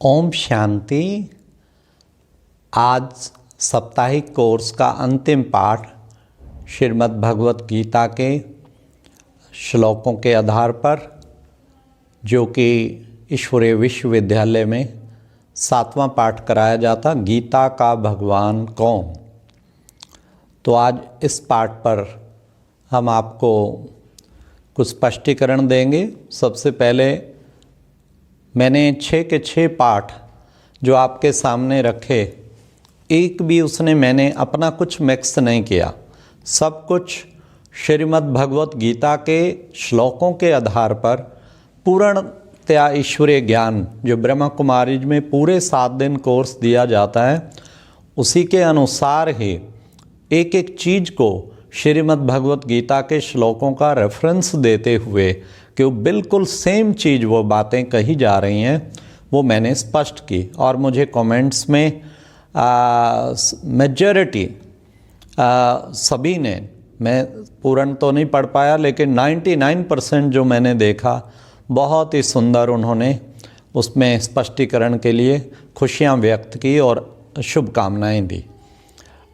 ओम शांति। आज साप्ताहिक कोर्स का अंतिम पाठ श्रीमद् भगवत गीता के श्लोकों के आधार पर, जो कि ईश्वरीय विश्वविद्यालय में 7वां पाठ कराया जाता, गीता का भगवान कौन। तो आज इस पाठ पर हम आपको कुछ स्पष्टीकरण देंगे। सबसे पहले मैंने 6 के 6 पाठ जो आपके सामने रखे, एक भी उसने मैंने अपना कुछ मिक्स नहीं किया। सब कुछ श्रीमद् भगवत गीता के श्लोकों के आधार पर पूर्णतया ईश्वरीय ज्ञान, जो ब्रह्मा कुमारीज में पूरे 7 दिन कोर्स दिया जाता है, उसी के अनुसार ही एक एक चीज़ को श्रीमद् भगवत गीता के श्लोकों का रेफरेंस देते हुए कि वो बिल्कुल सेम चीज़, वो बातें कही जा रही हैं, वो मैंने स्पष्ट की। और मुझे कमेंट्स में मेजॉरिटी सभी ने, मैं पूर्ण तो नहीं पढ़ पाया, लेकिन 99% जो मैंने देखा, बहुत ही सुंदर उन्होंने उसमें स्पष्टीकरण के लिए खुशियाँ व्यक्त की और शुभकामनाएं दी।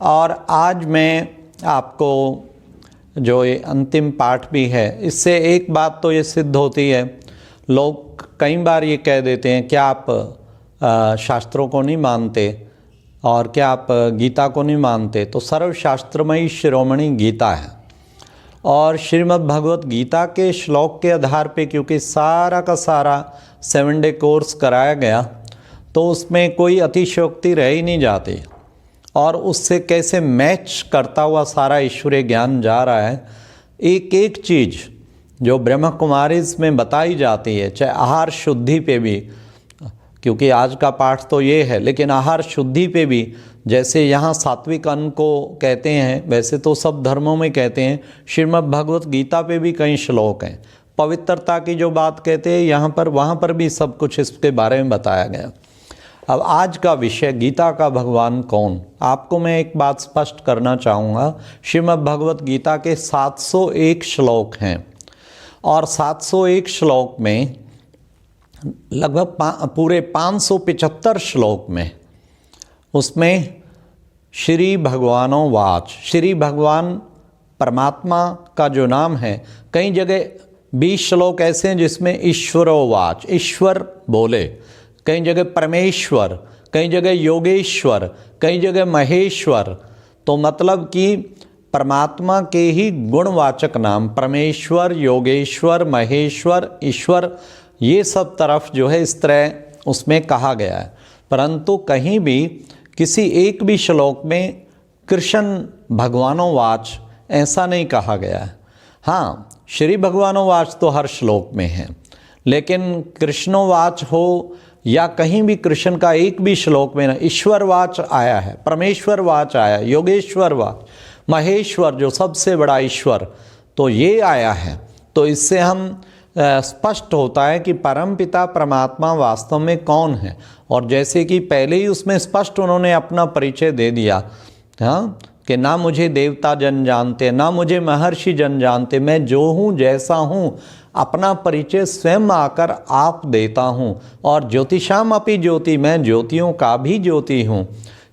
और आज मैं आपको जो ये अंतिम पाठ भी है, इससे एक बात तो ये सिद्ध होती है, लोग कई बार ये कह देते हैं क्या आप शास्त्रों को नहीं मानते और क्या आप गीता को नहीं मानते। तो सर्वशास्त्रमयी शिरोमणि गीता है, और श्रीमद् भगवत गीता के श्लोक के आधार पे, क्योंकि सारा का सारा 7 डे कोर्स कराया गया, तो उसमें कोई अतिशयोक्ति रह ही नहीं जाती, और उससे कैसे मैच करता हुआ सारा ईश्वरीय ज्ञान जा रहा है। एक एक चीज़ जो ब्रह्मा कुमारीज में बताई जाती है, चाहे आहार शुद्धि पे भी, क्योंकि आज का पाठ तो ये है, लेकिन आहार शुद्धि पे भी, जैसे यहाँ सात्विक अन्न को कहते हैं, वैसे तो सब धर्मों में कहते हैं, श्रीमद् भगवत गीता पे भी कई श्लोक हैं। पवित्रता की जो बात कहते हैं यहाँ पर, वहाँ पर भी सब कुछ इसके बारे में बताया गया। अब आज का विषय गीता का भगवान कौन। आपको मैं एक बात स्पष्ट करना चाहूँगा, श्रीमद् भगवत गीता के 701 श्लोक हैं, और 701 श्लोक में लगभग पूरे 575 श्लोक में, उसमें श्री भगवानो वाच, श्री भगवान परमात्मा का जो नाम है, कई जगह 20 श्लोक ऐसे हैं जिसमें ईश्वरो वाच, ईश्वर बोले, कई जगह परमेश्वर, कई जगह योगेश्वर, कई जगह महेश्वर। तो मतलब कि परमात्मा के ही गुणवाचक नाम परमेश्वर, योगेश्वर, महेश्वर, ईश्वर, ये सब तरफ जो है इस तरह उसमें कहा गया है। परंतु कहीं भी किसी एक भी श्लोक में कृष्ण भगवानो वाच ऐसा नहीं कहा गया है। हाँ, श्री भगवानो वाच तो हर श्लोक में है, लेकिन कृष्णो वाच हो या कहीं भी कृष्ण का एक भी श्लोक में ना ईश्वर वाच आया है, परमेश्वर वाच आया, योगेश्वर वाच, महेश्वर जो सबसे बड़ा ईश्वर, तो ये आया है। तो इससे हम स्पष्ट होता है कि परमपिता परमात्मा वास्तव में कौन है। और जैसे कि पहले ही उसमें स्पष्ट उन्होंने अपना परिचय दे दिया, हाँ, कि ना मुझे देवता जन जानते, ना मुझे महर्षि जन जानते, मैं जो हूँ जैसा हूँ अपना परिचय स्वयं आकर आप देता हूँ, और ज्योतिषाम अपि ज्योति, मैं ज्योतियों का भी ज्योति हूँ।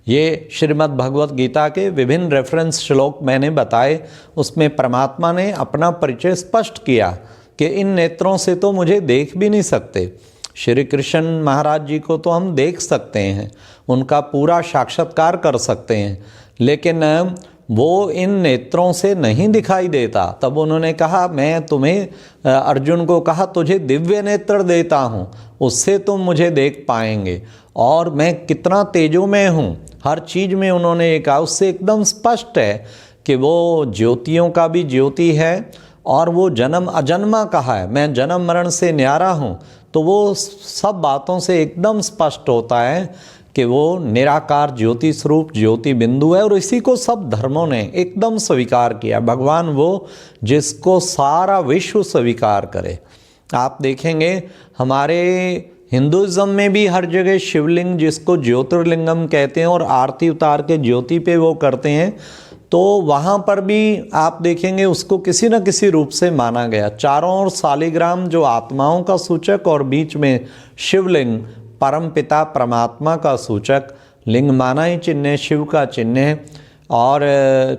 ये श्रीमद् भगवत गीता के विभिन्न रेफरेंस श्लोक मैंने बताए, उसमें परमात्मा ने अपना परिचय स्पष्ट किया कि इन नेत्रों से तो मुझे देख भी नहीं सकते। श्री कृष्ण महाराज जी को तो हम देख सकते हैं, उनका पूरा साक्षात्कार कर सकते हैं, लेकिन वो इन नेत्रों से नहीं दिखाई देता। तब उन्होंने कहा, मैं तुम्हें, अर्जुन को कहा, तुझे दिव्य नेत्र देता हूँ, उससे तुम मुझे देख पाएंगे, और मैं कितना तेजोमय हूँ, हर चीज़ में उन्होंने ये कहा। उससे एकदम स्पष्ट है कि वो ज्योतियों का भी ज्योति है, और वो जन्म अजन्मा कहा है, मैं जन्म मरण से न्यारा हूँ। तो वो सब बातों से एकदम स्पष्ट होता है कि वो निराकार ज्योति स्वरूप ज्योति बिंदु है, और इसी को सब धर्मों ने एकदम स्वीकार किया। भगवान वो जिसको सारा विश्व स्वीकार करे। आप देखेंगे हमारे हिंदुज़म में भी हर जगह शिवलिंग, जिसको ज्योतिर्लिंगम कहते हैं, और आरती उतार के ज्योति पे वो करते हैं, तो वहाँ पर भी आप देखेंगे उसको किसी न किसी रूप से माना गया। चारों ओर शालिग्राम जो आत्माओं का सूचक, और बीच में शिवलिंग परम पिता परमात्मा का सूचक, लिंग माना ही चिन्ह है, शिव का चिन्ह है, और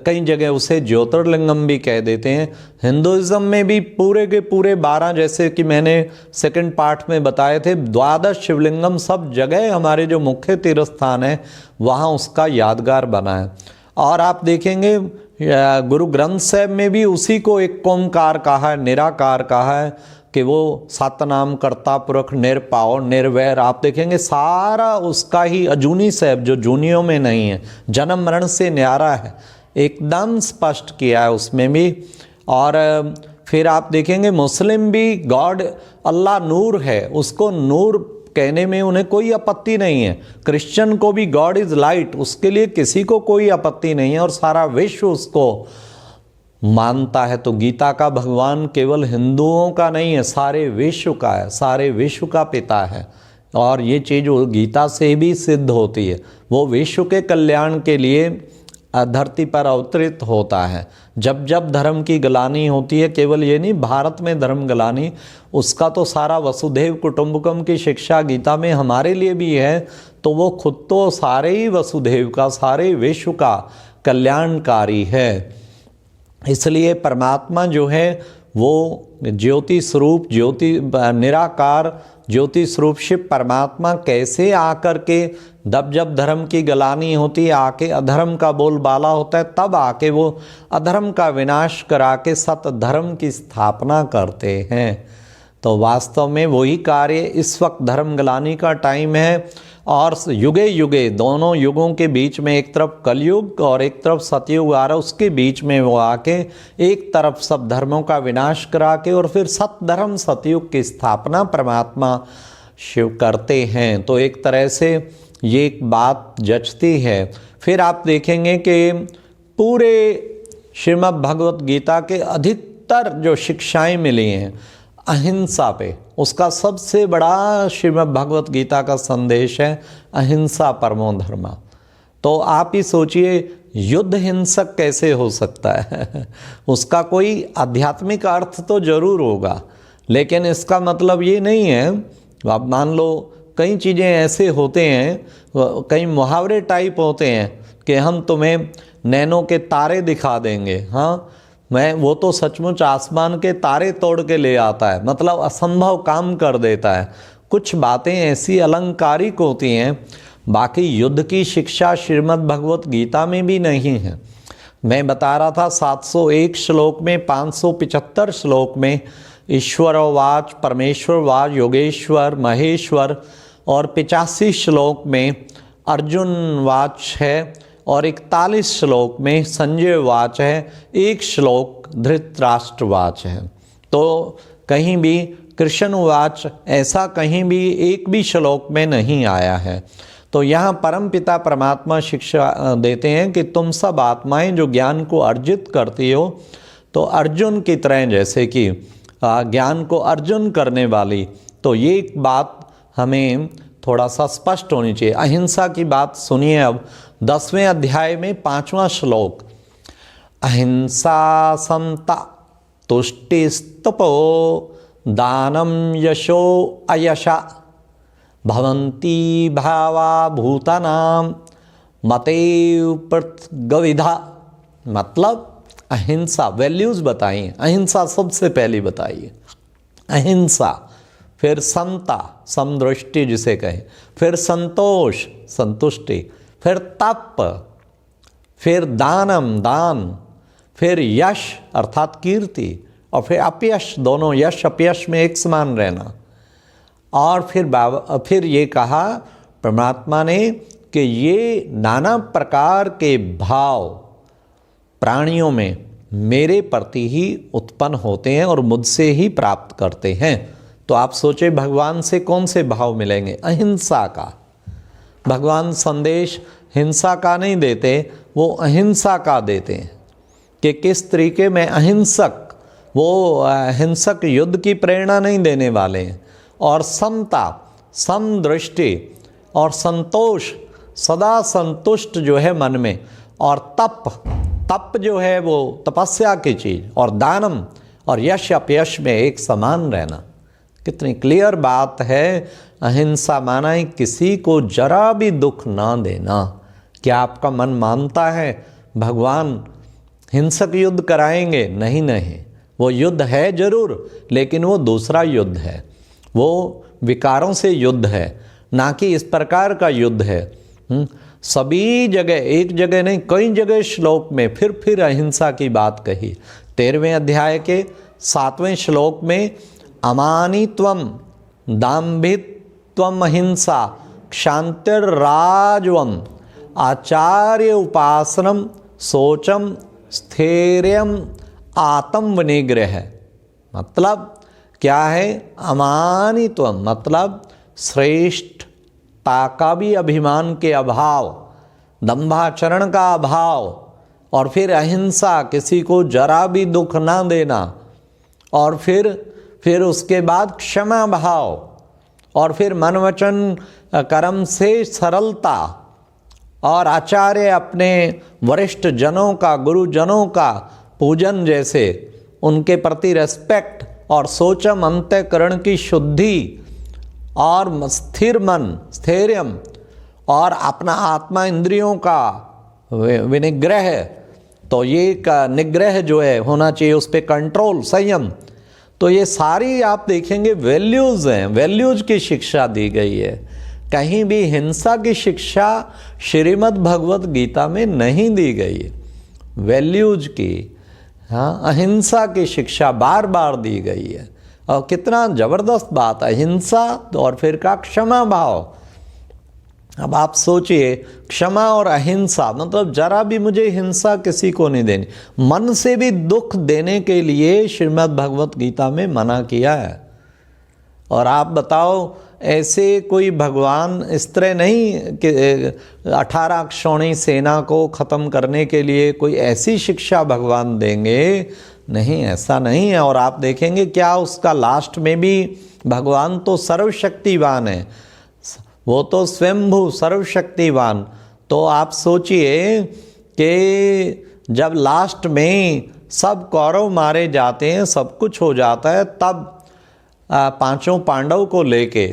कई जगह उसे ज्योतिर्लिंगम भी कह देते हैं। हिंदुइज्म में भी पूरे के पूरे 12, जैसे कि मैंने सेकंड पार्ट में बताए थे, 12 शिवलिंगम सब जगह हमारे जो मुख्य तीर्थ स्थान है वहाँ उसका यादगार बना है। और आप देखेंगे गुरु ग्रंथ साहिब में भी उसी को एक ओंकार कहा है, निराकार कहा है, कि वो सतनाम कर्ता पुरख निरपाओ निर्वैर। आप देखेंगे सारा उसका ही अजूनी साहब जो जूनियों में नहीं है, जन्म मरण से न्यारा है, एकदम स्पष्ट किया है उसमें भी। और फिर आप देखेंगे मुस्लिम भी गॉड अल्लाह नूर है, उसको नूर कहने में उन्हें कोई आपत्ति नहीं है। क्रिश्चियन को भी गॉड इज़ लाइट, उसके लिए किसी को कोई आपत्ति नहीं है, और सारा विश्व उसको मानता है। तो गीता का भगवान केवल हिंदुओं का नहीं है, सारे विश्व का है, सारे विश्व का पिता है। और ये चीज़ गीता से भी सिद्ध होती है, वो विश्व के कल्याण के लिए धरती पर अवतरित होता है। जब जब धर्म की गलानी होती है, केवल ये नहीं भारत में धर्म गलानी, उसका तो सारा वसुधैव कुटुंबकम की शिक्षा गीता में हमारे लिए भी है। तो वो खुद तो सारे ही वसुधैव का, सारे विश्व का कल्याणकारी है। इसलिए परमात्मा जो है वो ज्योति स्वरूप, ज्योति निराकार ज्योति स्वरूप शिव परमात्मा कैसे आकर के जब धर्म की गलानी होती है, आके अधर्म का बोलबाला होता है, तब आके वो अधर्म का विनाश करा के सत धर्म की स्थापना करते हैं। तो वास्तव में वही कार्य इस वक्त धर्म गलानी का टाइम है। और युगे युगे दोनों युगों के बीच में, एक तरफ कलयुग और एक तरफ सतयुग आ रहा, उसके बीच में वो आके एक तरफ सब धर्मों का विनाश करा के और फिर सत धर्म सतयुग की स्थापना परमात्मा शिव करते हैं। तो एक तरह से ये एक बात जचती है। फिर आप देखेंगे कि पूरे श्रीमद् भगवत गीता के अधिकतर जो शिक्षाएं मिली हैं अहिंसा पे, उसका सबसे बड़ा श्रीमद् भगवत गीता का संदेश है अहिंसा परमो धर्म। तो आप ही सोचिए युद्ध हिंसक कैसे हो सकता है उसका कोई आध्यात्मिक अर्थ तो जरूर होगा, लेकिन इसका मतलब ये नहीं है। आप मान लो कई चीज़ें ऐसे होते हैं, कई मुहावरे टाइप होते हैं कि हम तुम्हें नैनो के तारे दिखा देंगे। हाँ, वो तो सचमुच आसमान के तारे तोड़ के ले आता है, मतलब असंभव काम कर देता है। कुछ बातें ऐसी अलंकारिक होती हैं, बाकी युद्ध की शिक्षा श्रीमद् भगवत गीता में भी नहीं है। मैं बता रहा था 701 श्लोक में, 575 श्लोक में ईश्वरोवाच, परमेश्वरवाच, योगेश्वर, महेश्वर, और 85 श्लोक में अर्जुन वाच है, और 41 श्लोक में संजय वाच है, एक श्लोक धृतराष्ट्र वाच है। तो कहीं भी कृष्ण वाच ऐसा कहीं भी एक भी श्लोक में नहीं आया है। तो यहाँ परम पिता परमात्मा शिक्षा देते हैं कि तुम सब आत्माएं जो ज्ञान को अर्जित करती हो, तो अर्जुन की तरह, जैसे कि ज्ञान को अर्जुन करने वाली। तो ये एक बात हमें थोड़ा सा स्पष्ट होनी चाहिए। अहिंसा की बात सुनिए अब 10वें अध्याय में 5वां श्लोक, अहिंसा समता तुष्टिस्तपो दानम यशो अयशा भवन्ति भावा भूतानाम मतेव प्रतगविधा। मतलब अहिंसा वैल्यूज बताइए, अहिंसा सबसे पहली बताइए, अहिंसा, फिर समता समदृष्टि जिसे कहें, फिर संतोष संतुष्टि, फिर तप, फिर दानम दान, फिर यश अर्थात कीर्ति, और फिर अपयश, दोनों यश अपयश में एक समान रहना। और फिर ये कहा परमात्मा ने कि ये नाना प्रकार के भाव प्राणियों में मेरे प्रति ही उत्पन्न होते हैं और मुझसे ही प्राप्त करते हैं। तो आप सोचे भगवान से कौन से भाव मिलेंगे? अहिंसा का। भगवान संदेश हिंसा का नहीं देते, वो अहिंसा का देते हैं कि किस तरीके में अहिंसक, वो हिंसक युद्ध की प्रेरणा नहीं देने वाले हैं। और समता, समदृष्टि और संतोष, सदा संतुष्ट जो है मन में, और तप, तप जो है वो तपस्या की चीज़, और दानम और यश अपयश में एक समान रहना। कितनी क्लियर बात है। अहिंसा माना है किसी को जरा भी दुख ना देना। क्या आपका मन मानता है भगवान हिंसक युद्ध कराएंगे? नहीं नहीं, वो युद्ध है जरूर, लेकिन वो दूसरा युद्ध है, वो विकारों से युद्ध है, ना कि इस प्रकार का युद्ध है। सभी जगह, एक जगह नहीं कई जगह श्लोक में फिर अहिंसा की बात कही। 13वें अध्याय के 7वें श्लोक में अमानित्वम दाम्भित्वम अहिंसा क्षांतिर्राजवम आचार्य उपासनम शौचम स्थैर्यम आत्मनिग्रह। मतलब क्या है? अमानित्वम मतलब श्रेष्ठता का भी अभिमान के अभाव, दंभाचरण का अभाव, और फिर अहिंसा, किसी को जरा भी दुख ना देना, और फिर उसके बाद क्षमा भाव, और फिर मन वचन कर्म से सरलता, और आचार्य अपने वरिष्ठ जनों का, गुरुजनों का पूजन जैसे, उनके प्रति रेस्पेक्ट, और सोचम अंतःकरण की शुद्धि, और स्थिर मन स्थैर्यम, और अपना आत्मा इंद्रियों का विनिग्रह, तो ये का निग्रह जो है होना चाहिए, उस पर कंट्रोल, संयम। तो ये सारी आप देखेंगे वैल्यूज़ हैं, वैल्यूज की शिक्षा दी गई है। कहीं भी हिंसा की शिक्षा श्रीमद् भगवत गीता में नहीं दी गई है। वैल्यूज की, हाँ, अहिंसा की शिक्षा बार बार दी गई है। और कितना जबरदस्त बात है, अहिंसा और फिर का क्षमा भाव। अब आप सोचिए, क्षमा और अहिंसा मतलब जरा भी मुझे हिंसा किसी को नहीं देनी, मन से भी दुख देने के लिए श्रीमद् भगवत गीता में मना किया है। और आप बताओ, ऐसे कोई भगवान इस तरह नहीं कि 18 अक्षौणी सेना को ख़त्म करने के लिए कोई ऐसी शिक्षा भगवान देंगे? नहीं, ऐसा नहीं है। और आप देखेंगे क्या उसका लास्ट में भी, भगवान तो सर्वशक्तिवान है, वो तो स्वयंभू सर्वशक्तिवान। तो आप सोचिए कि जब लास्ट में सब कौरव मारे जाते हैं, सब कुछ हो जाता है, तब पांचों पांडव को लेके,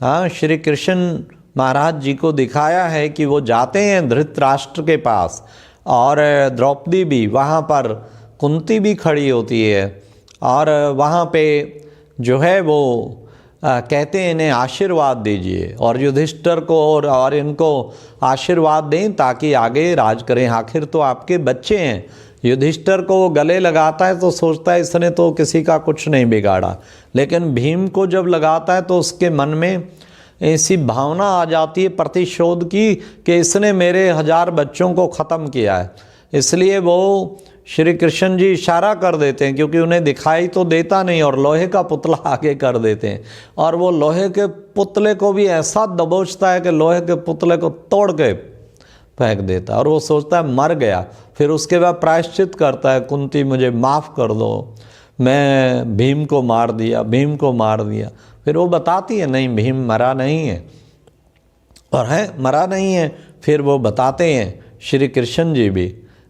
हाँ, श्री कृष्ण महाराज जी को दिखाया है कि वो जाते हैं धृतराष्ट्र के पास, और द्रौपदी भी वहाँ पर, कुंती भी खड़ी होती है, और वहाँ पे जो है वो कहते हैं इन्हें आशीर्वाद दीजिए, और युधिष्ठिर को और इनको आशीर्वाद दें ताकि आगे राज करें, आखिर तो आपके बच्चे हैं। युधिष्ठिर को वो गले लगाता है तो सोचता है इसने तो किसी का कुछ नहीं बिगाड़ा, लेकिन भीम को जब लगाता है तो उसके मन में ऐसी भावना आ जाती है प्रतिशोध की कि इसने मेरे 1000 बच्चों को ख़त्म किया है। इसलिए वो श्री कृष्ण जी इशारा कर देते हैं, क्योंकि उन्हें दिखाई तो देता नहीं, और लोहे का पुतला आगे कर देते हैं, और वो लोहे के पुतले को भी ऐसा दबोचता है कि लोहे के पुतले को तोड़ के फेंक देता है, और वो सोचता है मर गया। फिर उसके बाद प्रायश्चित करता है, कुंती मुझे माफ़ कर दो, मैं भीम को मार दिया, भीम को मार दिया। फिर वो बताती है नहीं, भीम मरा नहीं है, और है मरा नहीं है। फिर वो बताते हैं श्री कृष्ण जी भी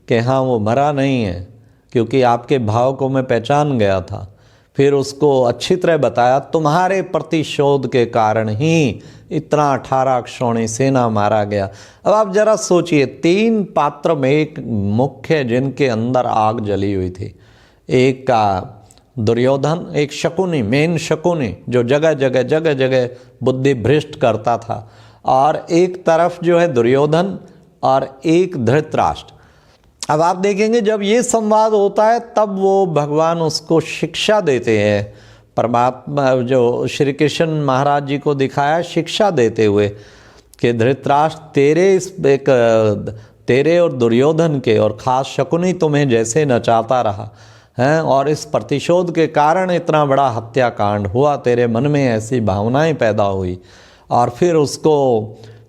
कि हाँ वो मरा नहीं है, क्योंकि आपके भाव को मैं पहचान गया था। फिर उसको अच्छी तरह बताया, तुम्हारे प्रतिशोध के कारण ही इतना 18 अक्षौणी सेना मारा गया। अब आप जरा सोचिए, 3 पात्र में एक मुख्य जिनके अंदर आग जली हुई थी, एक का दुर्योधन, एक शकुनी, मेन शकुनी जो जगह जगह बुद्धि भ्रष्ट करता था, और एक तरफ जो है दुर्योधन और एक धृतराष्ट्र। अब आप देखेंगे जब ये संवाद होता है तब वो भगवान उसको शिक्षा देते हैं, परमात्मा जो श्री कृष्ण महाराज जी को दिखाया शिक्षा देते हुए कि धृतराष्ट्र तेरे और दुर्योधन के और ख़ास शकुनी तुम्हें जैसे नचाता रहा हैं, और इस प्रतिशोध के कारण इतना बड़ा हत्याकांड हुआ, तेरे मन में ऐसी भावनाएं पैदा हुई, और फिर उसको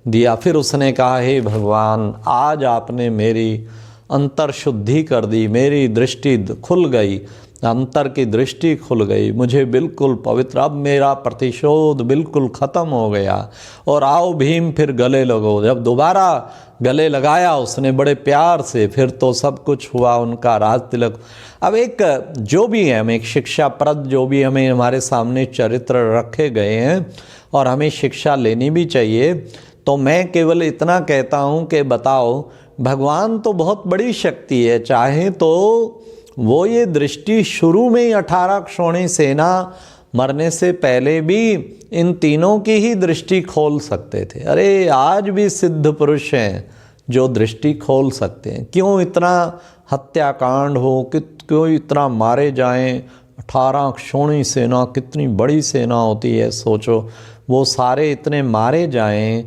दिया। फिर उसने कहा, हे भगवान, आज आपने मेरी अंतर शुद्धि कर दी, मेरी दृष्टि खुल गई, अंतर की दृष्टि खुल गई, मुझे बिल्कुल पवित्र, अब मेरा प्रतिशोध बिल्कुल ख़त्म हो गया। और आओ भीम फिर गले लगो। जब दोबारा गले लगाया उसने बड़े प्यार से, फिर तो सब कुछ हुआ, उनका राज तिलक। अब एक जो भी है, हम एक शिक्षाप्रद जो भी हमें हमारे सामने चरित्र रखे गए हैं और हमें शिक्षा लेनी भी चाहिए, तो मैं केवल इतना कहता हूँ कि बताओ, भगवान तो बहुत बड़ी शक्ति है, चाहे तो वो ये दृष्टि शुरू में ही 18 क्षोणी सेना मरने से पहले भी इन तीनों की ही दृष्टि खोल सकते थे। अरे आज भी सिद्ध पुरुष हैं जो दृष्टि खोल सकते हैं। क्यों इतना हत्याकांड हो, क्यों इतना मारे जाएं? 18 क्षोणी सेना कितनी बड़ी सेना होती है, सोचो, वो सारे इतने मारे जाएं,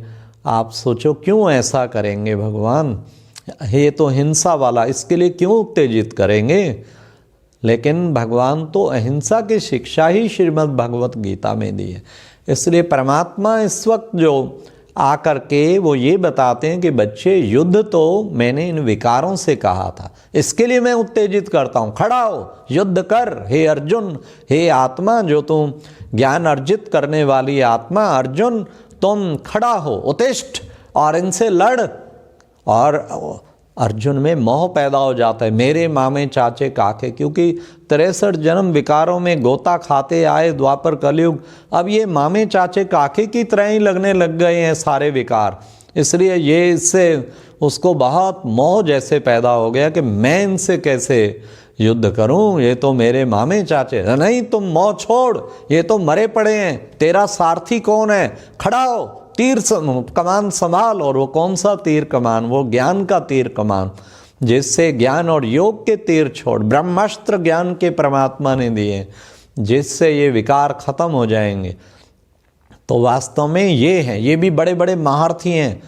आप सोचो क्यों ऐसा करेंगे भगवान? ये तो हिंसा वाला, इसके लिए क्यों उत्तेजित करेंगे? लेकिन भगवान तो अहिंसा की शिक्षा ही श्रीमद् भगवत गीता में दी है। इसलिए परमात्मा इस वक्त जो आकर के वो ये बताते हैं कि बच्चे, युद्ध तो मैंने इन विकारों से कहा था, इसके लिए मैं उत्तेजित करता हूँ, खड़ा हो, युद्ध कर हे अर्जुन, हे आत्मा जो तुम ज्ञान अर्जित करने वाली आत्मा, अर्जुन तुम खड़ा हो, उत्तिष्ठ और इनसे लड़। और अर्जुन में मोह पैदा हो जाता है, मेरे मामे चाचे काके, क्योंकि 63 जन्म विकारों में गोता खाते आए द्वापर कलयुग, अब ये मामे चाचे काके की तरह ही लगने लग गए हैं सारे विकार। इसलिए ये इससे उसको बहुत मोह जैसे पैदा हो गया कि मैं इनसे कैसे युद्ध करूं, ये तो मेरे मामे चाचे। नहीं, तुम मोह छोड़, ये तो मरे पड़े हैं, तेरा सारथी कौन है, खड़ा हो, तीर कमान संभाल। और वो कौन सा तीर कमान? वो ज्ञान का तीर कमान, जिससे ज्ञान और योग के तीर छोड़, ब्रह्मास्त्र ज्ञान के परमात्मा ने दिए, जिससे ये विकार खत्म हो जाएंगे। तो वास्तव में ये हैं, ये भी बड़े बड़े महारथी हैं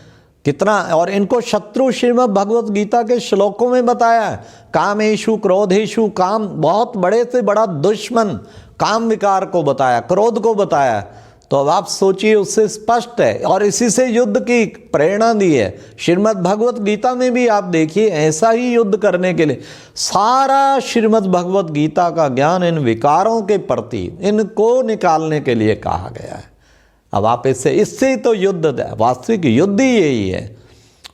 कितना, और इनको शत्रु श्रीमद् भगवत गीता के श्लोकों में बताया है। कामेशु क्रोधेशु, काम बहुत बड़े से बड़ा दुश्मन काम विकार को बताया, क्रोध को बताया। तो अब आप सोचिए, उससे स्पष्ट है, और इसी से युद्ध की प्रेरणा दी है। श्रीमद् भगवत गीता में भी आप देखिए, ऐसा ही युद्ध करने के लिए सारा श्रीमद् भगवत गीता का ज्ञान इन विकारों के प्रति, इनको निकालने के लिए कहा गया है। अब आप इससे तो युद्ध, वास्तविक युद्ध ही यही है।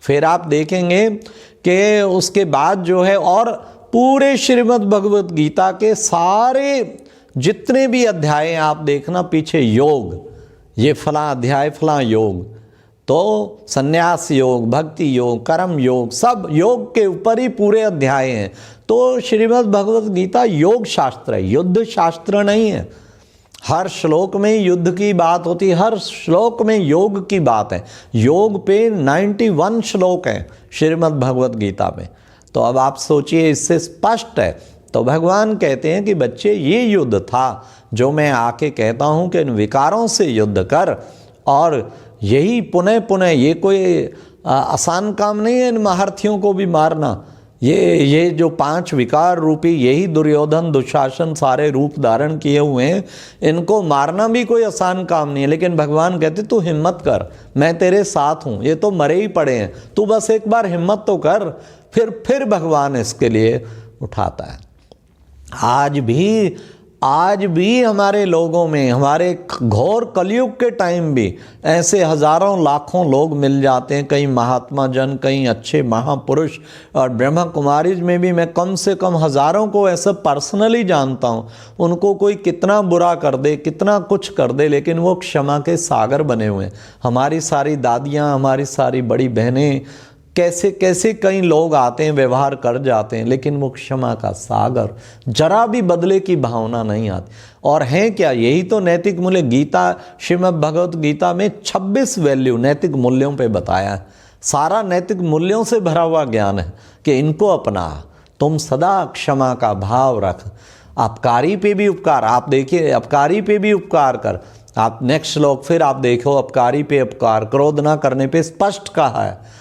फिर आप देखेंगे कि उसके बाद जो है, और पूरे श्रीमद् भगवत गीता के सारे जितने भी अध्याय आप देखना, पीछे योग, ये फला अध्याय फला योग, तो संन्यास योग, भक्ति योग, कर्म योग, सब योग के ऊपर ही पूरे अध्याय हैं। तो श्रीमद् भगवत गीता योग शास्त्र है, युद्ध शास्त्र नहीं है। हर श्लोक में युद्ध की बात होती है, हर श्लोक में योग की बात है। योग पे 91 श्लोक हैं श्रीमद् भगवत गीता में। तो अब आप सोचिए, इससे स्पष्ट है। तो भगवान कहते हैं कि बच्चे, ये युद्ध था जो मैं आके कहता हूँ कि इन विकारों से युद्ध कर। और यही पुनः पुनः, ये कोई आसान काम नहीं है इन महारथियों को भी मारना। ये जो 5 विकार रूपी, यही दुर्योधन दुशासन सारे रूप धारण किए हुए हैं, इनको मारना भी कोई आसान काम नहीं है। लेकिन भगवान कहते तू हिम्मत कर, मैं तेरे साथ हूँ, ये तो मरे ही पड़े हैं, तू बस एक बार हिम्मत तो कर। फिर भगवान इसके लिए उठाता है। आज भी हमारे लोगों में, हमारे घोर कलयुग के टाइम भी ऐसे हजारों लाखों लोग मिल जाते हैं, कई महात्मा जन, कई अच्छे महापुरुष। और ब्रह्मा कुमारीज में भी मैं कम से कम हजारों को ऐसा पर्सनली जानता हूँ। उनको कोई कितना बुरा कर दे, कितना कुछ कर दे, लेकिन वो क्षमा के सागर बने हुए हैं। हमारी सारी दादियाँ, हमारी सारी बड़ी बहनें, कैसे कैसे कई लोग आते हैं, व्यवहार कर जाते हैं, लेकिन वो क्षमा का सागर, जरा भी बदले की भावना नहीं आती। और हैं क्या, यही तो नैतिक मूल्य। गीता, श्रीमद् भगवत गीता में 26 वैल्यू नैतिक मूल्यों पे बताया है। सारा नैतिक मूल्यों से भरा हुआ ज्ञान है कि इनको अपना, तुम सदा क्षमा का भाव रख, अपकारी पे भी उपकार। आप देखिए, अपकारी पे भी उपकार कर। आप नेक्स्ट श्लोक फिर आप देखो, अपकारी पे उपकार, क्रोध ना करने पे स्पष्ट कहा है।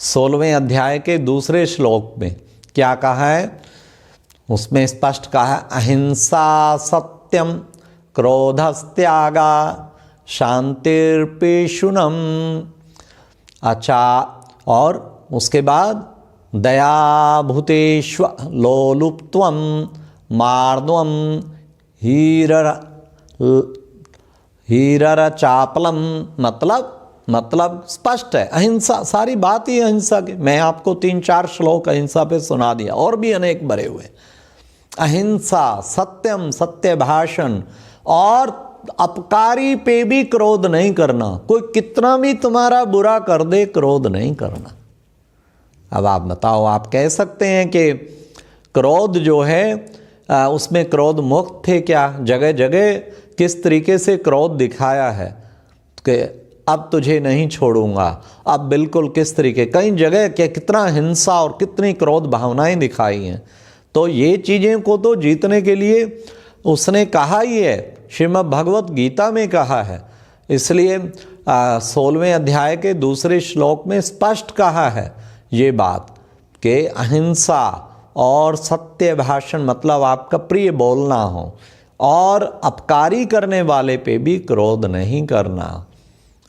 16वें अध्याय के दूसरे श्लोक में क्या कहा है? उसमें स्पष्ट कहा है, अहिंसा सत्यम क्रोधस्त्यागा शांतिर्पेशुनम। अच्छा, और उसके बाद दया भूतेष्व लोलुप्त्वम मार्दवम हीरर चापलम, मतलब स्पष्ट है। अहिंसा, सारी बात ही अहिंसा की। मैं आपको 3-4 श्लोक अहिंसा पे सुना दिया, और भी अनेक भरे हुए। अहिंसा, सत्यम, सत्य भाषण, और अपकारी पे भी क्रोध नहीं करना। कोई कितना भी तुम्हारा बुरा कर दे, क्रोध नहीं करना। अब आप बताओ, आप कह सकते हैं कि क्रोध जो है उसमें क्रोध मुक्त थे क्या? जगह जगह किस तरीके से क्रोध दिखाया है कि अब तुझे नहीं छोड़ूंगा, अब बिल्कुल किस तरीके, कई जगह क्या कितना हिंसा और कितनी क्रोध भावनाएं दिखाई हैं। तो ये चीज़ें को तो जीतने के लिए उसने कहा ही है, श्रीमद् भगवत गीता में कहा है। इसलिए 16वें अध्याय के दूसरे श्लोक में स्पष्ट कहा है ये बात कि अहिंसा और सत्य भाषण, मतलब आपका प्रिय बोलना हो, और अपकारी करने वाले पे भी क्रोध नहीं करना,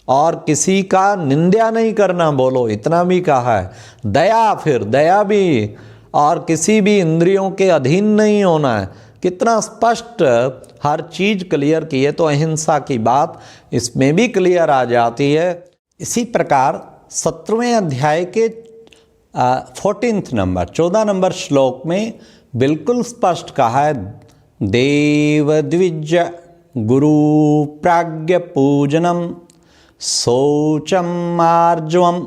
और किसी का निंदा नहीं करना, बोलो इतना भी कहा है। दया, फिर दया भी, और किसी भी इंद्रियों के अधीन नहीं होना है। कितना स्पष्ट हर चीज़ क्लियर की है। तो अहिंसा की बात इसमें भी क्लियर आ जाती है। इसी प्रकार 17वें अध्याय के 14 नंबर श्लोक में बिल्कुल स्पष्ट कहा है, देव द्विज गुरु प्राज्ञ पूजनम शौचम आर्जवम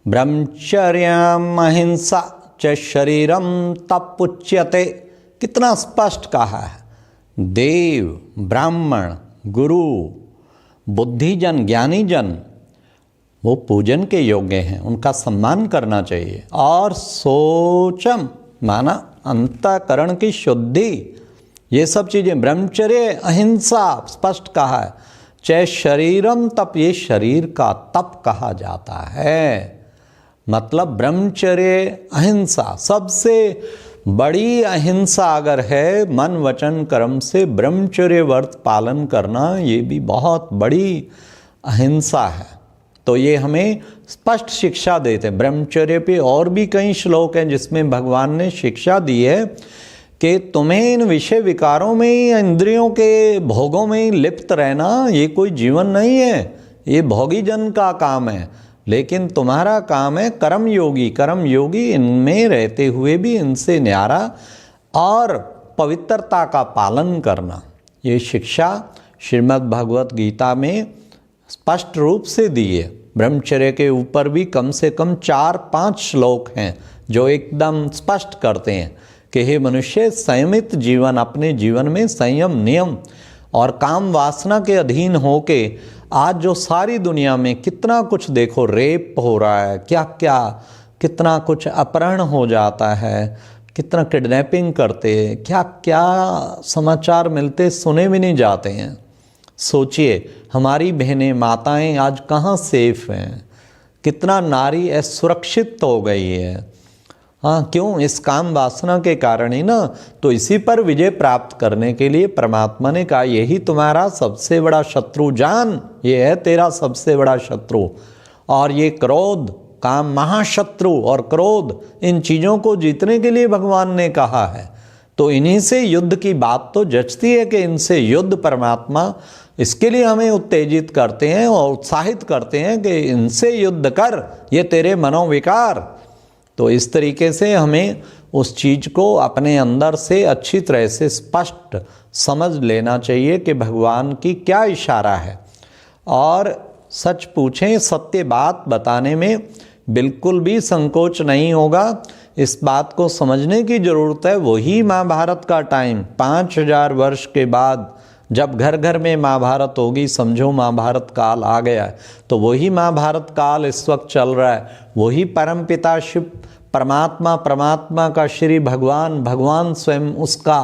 ब्रह्मचर्यम अहिंसा च शरीरम तपुच्यते। कितना स्पष्ट कहा है। देव, ब्राह्मण, गुरु, बुद्धिजन, ज्ञानीजन, वो पूजन के योग्य हैं, उनका सम्मान करना चाहिए। और शौचम माना अंतःकरण की शुद्धि, ये सब चीज़ें। ब्रह्मचर्य, अहिंसा स्पष्ट कहा है। चाहे शरीरम तप, ये शरीर का तप कहा जाता है। मतलब ब्रह्मचर्य, अहिंसा, सबसे बड़ी अहिंसा अगर है मन वचन कर्म से ब्रह्मचर्य व्रत पालन करना, ये भी बहुत बड़ी अहिंसा है। तो ये हमें स्पष्ट शिक्षा देते हैं ब्रह्मचर्य पे। और भी कई श्लोक हैं जिसमें भगवान ने शिक्षा दी है कि तुम्हें इन विषय विकारों में, इंद्रियों के भोगों में लिप्त रहना, ये कोई जीवन नहीं है, ये भोगी जन का काम है। लेकिन तुम्हारा काम है कर्म योगी इनमें रहते हुए भी इनसे न्यारा और पवित्रता का पालन करना। ये शिक्षा श्रीमद् भगवत गीता में स्पष्ट रूप से दी है। ब्रह्मचर्य के ऊपर भी कम से कम 4-5 श्लोक हैं जो एकदम स्पष्ट करते हैं कि हे मनुष्य, संयमित जीवन, अपने जीवन में संयम, नियम और काम वासना के अधीन होके आज जो सारी दुनिया में कितना कुछ देखो, रेप हो रहा है, क्या क्या कितना कुछ अपहरण हो जाता है, कितना किडनैपिंग करते, क्या क्या समाचार मिलते, सुने भी नहीं जाते हैं। सोचिए हमारी बहनें, माताएं आज कहाँ सेफ हैं, कितना नारी असुरक्षित हो गई है। हाँ, क्यों? इस काम वासना के कारण ही ना। तो इसी पर विजय प्राप्त करने के लिए परमात्मा ने कहा, यही तुम्हारा सबसे बड़ा शत्रु, जान, ये है तेरा सबसे बड़ा शत्रु। और ये क्रोध, काम महाशत्रु और क्रोध, इन चीज़ों को जीतने के लिए भगवान ने कहा है। तो इन्हीं से युद्ध की बात तो जचती है कि इनसे युद्ध परमात्मा इसके लिए हमें उत्तेजित करते हैं और उत्साहित करते हैं कि इनसे युद्ध कर, ये तेरे मनोविकार। तो इस तरीके से हमें उस चीज़ को अपने अंदर से अच्छी तरह से स्पष्ट समझ लेना चाहिए कि भगवान की क्या इशारा है। और सच पूछें, सत्य बात बताने में बिल्कुल भी संकोच नहीं होगा। इस बात को समझने की ज़रूरत है। वही महाभारत का टाइम 5000 वर्ष के बाद जब घर घर में महाभारत होगी, समझो महाभारत काल आ गया है। तो वही महाभारत काल इस वक्त चल रहा है। वही परमपिता शिव परमात्मा का श्री भगवान स्वयं उसका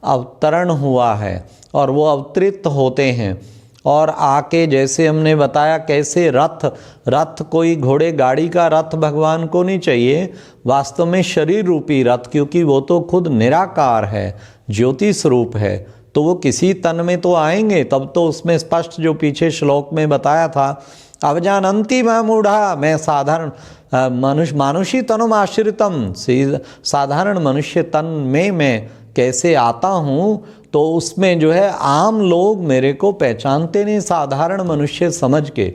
अवतरण हुआ है और वो अवतरित होते हैं। और आके जैसे हमने बताया कैसे रथ कोई घोड़े गाड़ी का रथ भगवान को नहीं चाहिए, वास्तव में शरीर रूपी रथ, क्योंकि वो तो खुद निराकार है, ज्योति स्वरूप है। तो वो किसी तन में तो आएंगे, तब तो उसमें स्पष्ट जो पीछे श्लोक में बताया था, अवजानंती मूढ़ा, मैं साधारण मानुषी तनुम आश्रितम, साधारण मनुष्य तन में मैं कैसे आता हूँ तो उसमें जो है आम लोग मेरे को पहचानते नहीं, साधारण मनुष्य समझ के।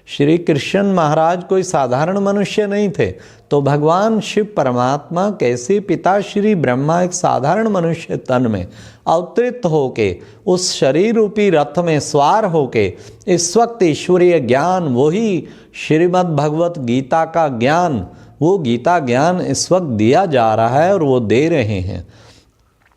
श्री कृष्ण महाराज कोई साधारण मनुष्य नहीं थे, तो भगवान शिव परमात्मा कैसे पिता श्री ब्रह्मा एक साधारण मनुष्य तन में अवतरित होके उस शरीर रूपी रथ में सवार होके इस वक्त ईश्वरीय ज्ञान, वही श्रीमद् भगवत गीता का ज्ञान, वो गीता ज्ञान इस वक्त दिया जा रहा है और वो दे रहे हैं।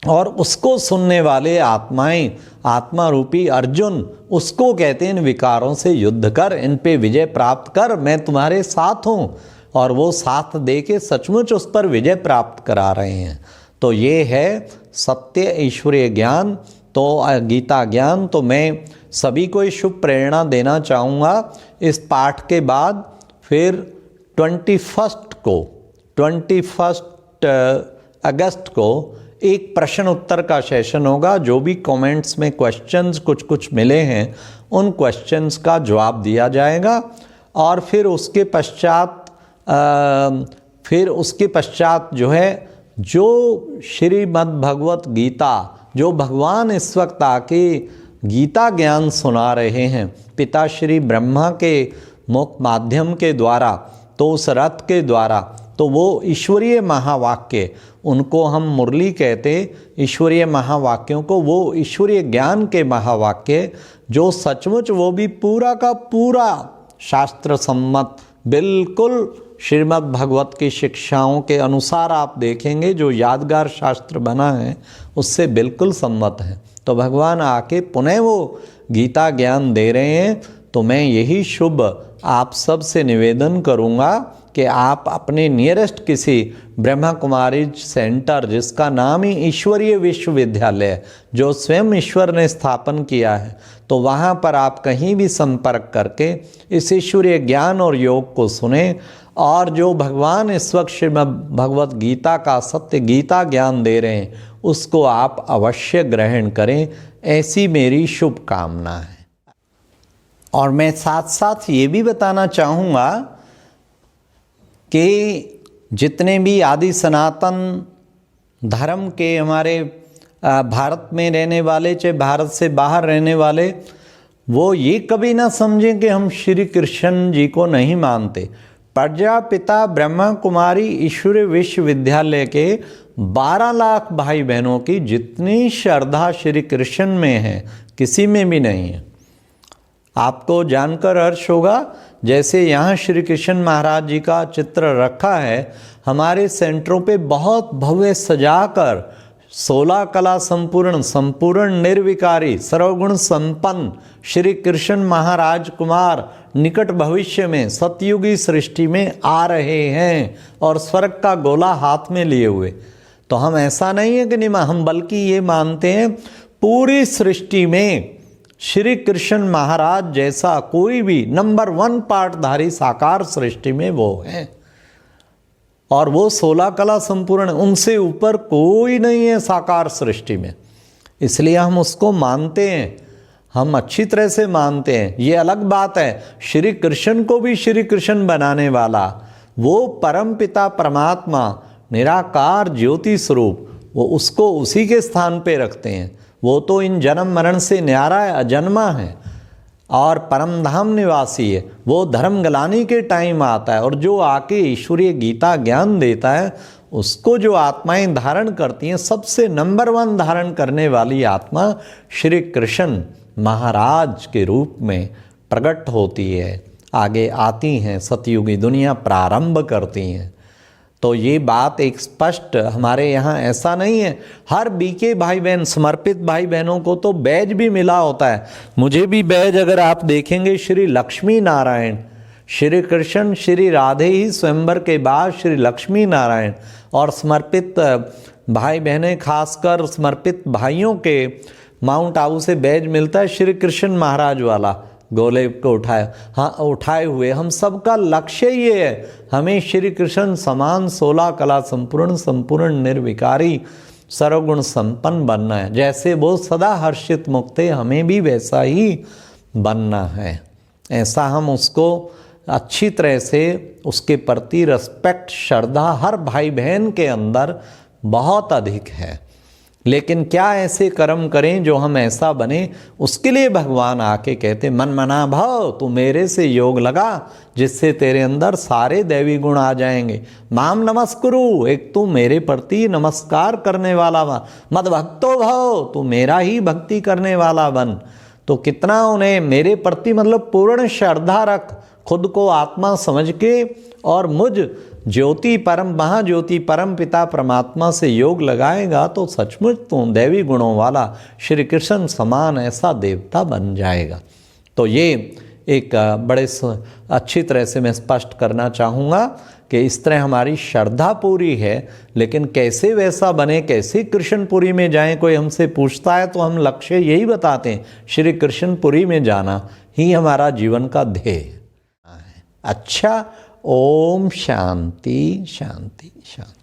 और उसको सुनने वाले आत्माएं, आत्मा रूपी अर्जुन, उसको कहते हैं इन विकारों से युद्ध कर, इन पे विजय प्राप्त कर, मैं तुम्हारे साथ हूँ। और वो साथ दे के सचमुच उस पर विजय प्राप्त करा रहे हैं। तो ये है सत्य ईश्वरीय ज्ञान, तो गीता ज्ञान। तो मैं सभी को शुभ प्रेरणा देना चाहूँगा। इस पाठ के बाद फिर 21 अगस्त को एक प्रश्न उत्तर का सेशन होगा। जो भी कमेंट्स में क्वेश्चंस कुछ मिले हैं उन क्वेश्चंस का जवाब दिया जाएगा। और फिर उसके पश्चात जो है, जो श्रीमद् भगवत गीता, जो भगवान इस वक्त आके गीता ज्ञान सुना रहे हैं पिता श्री ब्रह्मा के मुख माध्यम के द्वारा, तो उस रथ के द्वारा, तो वो ईश्वरीय महावाक्य, उनको हम मुरली कहते, ईश्वरीय महावाक्यों को, वो ईश्वरीय ज्ञान के महावाक्य जो सचमुच वो भी पूरा का पूरा शास्त्र सम्मत, बिल्कुल श्रीमद् भगवत की शिक्षाओं के अनुसार आप देखेंगे जो यादगार शास्त्र बना है उससे बिल्कुल सम्मत है। तो भगवान आके पुनः वो गीता ज्ञान दे रहे हैं। तो मैं यही शुभ आप सब से निवेदन करूँगा कि आप अपने नियरेस्ट किसी ब्रह्मा कुमारी सेंटर, जिसका नाम ही ईश्वरीय विश्वविद्यालय, जो स्वयं ईश्वर ने स्थापन किया है, तो वहाँ पर आप कहीं भी संपर्क करके इस ईश्वरीय ज्ञान और योग को सुने। और जो भगवान इस वक्त श्रीमद् भगवत गीता का सत्य गीता ज्ञान दे रहे हैं उसको आप अवश्य ग्रहण करें, ऐसी मेरी शुभकामना है। और मैं साथ साथ ये भी बताना चाहूँगा कि जितने भी आदि सनातन धर्म के हमारे भारत में रहने वाले, चाहे भारत से बाहर रहने वाले, वो ये कभी ना समझें कि हम श्री कृष्ण जी को नहीं मानते। प्रजापिता ब्रह्मा कुमारी ईश्वरीय विश्वविद्यालय के 12 लाख भाई बहनों की जितनी श्रद्धा श्री कृष्ण में है किसी में भी नहीं है। आपको जानकर हर्ष होगा, जैसे यहाँ श्री कृष्ण महाराज जी का चित्र रखा है, हमारे सेंटरों पे बहुत भव्य सजाकर 16 कला संपूर्ण निर्विकारी सर्वगुण संपन्न श्री कृष्ण महाराज कुमार निकट भविष्य में सतयुगी सृष्टि में आ रहे हैं और स्वर्ग का गोला हाथ में लिए हुए। तो हम ऐसा नहीं है कि नहीं, हम बल्कि ये मानते हैं पूरी सृष्टि में श्री कृष्ण महाराज जैसा कोई भी नंबर 1 पाठधारी साकार सृष्टि में वो है। और वो 16 कला संपूर्ण, उनसे ऊपर कोई नहीं है साकार सृष्टि में। इसलिए हम उसको मानते हैं, हम अच्छी तरह से मानते हैं। ये अलग बात है, श्री कृष्ण को भी श्री कृष्ण बनाने वाला वो परम पिता परमात्मा निराकार ज्योति स्वरूप, वो उसको उसी के स्थान पे रखते हैं। वो तो इन जन्म मरण से न्यारा है, अजन्मा है और परम धाम निवासी है। वो धर्म गलानी के टाइम आता है और जो आके ईश्वरीय गीता ज्ञान देता है उसको जो आत्माएं धारण करती हैं, सबसे नंबर 1 धारण करने वाली आत्मा श्री कृष्ण महाराज के रूप में प्रकट होती है, आगे आती हैं, सतयुगी दुनिया प्रारंभ करती हैं। तो ये बात एक स्पष्ट, हमारे यहाँ ऐसा नहीं है। हर बीके भाई बहन, समर्पित भाई बहनों को तो बैज भी मिला होता है। मुझे भी बैज अगर आप देखेंगे, श्री लक्ष्मी नारायण, श्री कृष्ण श्री राधे ही स्वयंवर के बाद श्री लक्ष्मी नारायण। और समर्पित भाई बहनें, खासकर समर्पित भाइयों के माउंट आबू से बैज मिलता है श्री कृष्ण महाराज वाला, गोले को उठाए हुए। हम सबका लक्ष्य ये है, हमें श्री कृष्ण समान 16 कला संपूर्ण निर्विकारी सर्वगुण संपन्न बनना है। जैसे वो सदा हर्षित मुक्त है, हमें भी वैसा ही बनना है। ऐसा हम उसको अच्छी तरह से, उसके प्रति रिस्पेक्ट, श्रद्धा हर भाई बहन के अंदर बहुत अधिक है। लेकिन क्या ऐसे कर्म करें जो हम ऐसा बने, उसके लिए भगवान आके कहते मन मना भव, तू मेरे से योग लगा जिससे तेरे अंदर सारे दैवी गुण आ जाएंगे। माम नमस्कुरु, एक तू मेरे प्रति नमस्कार करने वाला बन। मद भक्तो भव, तू मेरा ही भक्ति करने वाला बन। तो कितना उन्हें मेरे प्रति मतलब पूर्ण श्रद्धा रख, खुद को आत्मा समझ के, और मुझ ज्योति परम महाज्योति परम पिता परमात्मा से योग लगाएगा तो सचमुच तू दैवी गुणों वाला श्री कृष्ण समान ऐसा देवता बन जाएगा। तो ये एक बड़े अच्छी तरह से मैं स्पष्ट करना चाहूँगा कि इस तरह हमारी श्रद्धा पूरी है, लेकिन कैसे वैसा बने, कैसे कृष्णपुरी में जाएं, कोई हमसे पूछता है तो हम लक्ष्य यही बताते हैं, श्री कृष्णपुरी में जाना ही हमारा जीवन का ध्येय है। अच्छा, ओम शांति शांति शांति।